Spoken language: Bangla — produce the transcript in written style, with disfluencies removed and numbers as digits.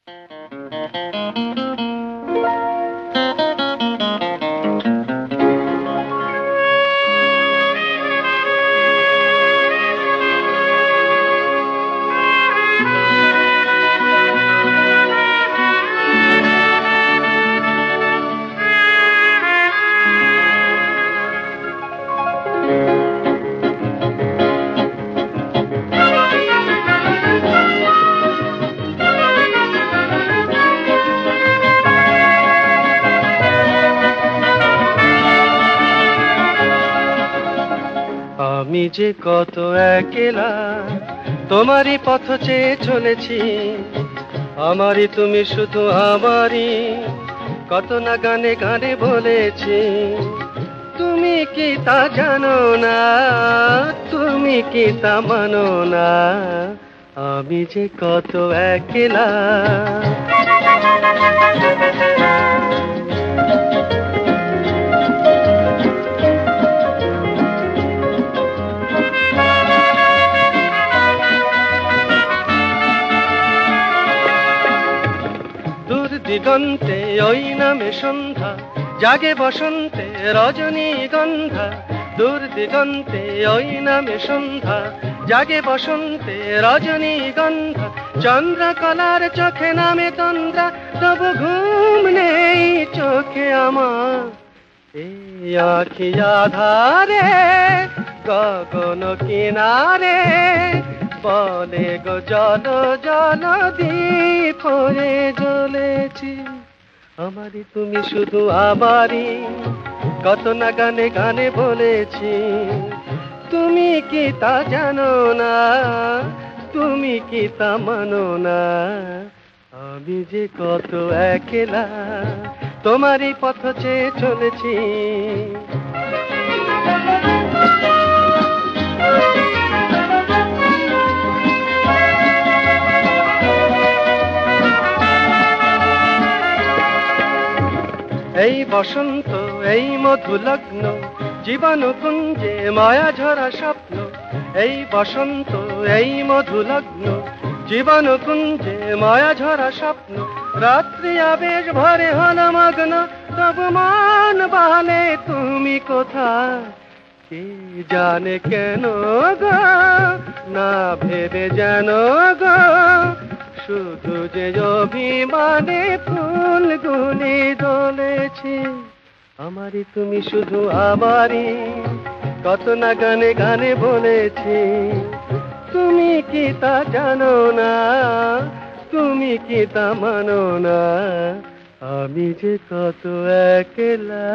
আমি যে কত একলা তোমারই পথ চেয়ে চলেছি, আমারই তুমি শুধু আমারই, কত না গানে গানে বলেছি। তুমি কি তা জানো না, তুমি কি তা মানো না, আমি যে কত একলা। দূর দিগন্তে ওই নামে সন্ধ্যা জাগে বসন্তে রজনীগন্ধা, দূর দিগন্তে ওই নামে সন্ধ্যা জাগে বসন্তে রজনীগন্ধা। চন্দ্রকলার চোখে নামে তন্দ্রা, তবু ঘুম নেই চোখে আমার। এই আখি আধারে গগন কিনারে বলে গো জল জল দ্বীপ হয়ে জ্বলেছি। আমারই তুমি শুধু আমারই, কত না গানে গানে বলেছি। তুমি কি তা জানো না, তুমি কি তা মানো না, আমি যে কত একলা তোমারই পথ চেয়ে চলেছি। এই বসন্ত এই মধুলগ্ন জীবন কুঞ্জে মায়া ঝরা স্বপ্ন, এই বসন্ত এই মধুলগ্ন জীবন কুঞ্জে মায়া ঝরা স্বপ্ন। রাত্রি আবেশ ভরে হল মগ্ন, তবু মান বলে তুমি কোথায়। কে জানে কেন গো, না ভেবে জানো গো, শুধু যে অভিমানে ফুলগুলি দলেছি। আমারই তুমি শুধু আমারই, কত না গানে গানে বলেছি। তুমি কি তা জানো না, তুমি কি তা মানো না, আমি যে কত একলা।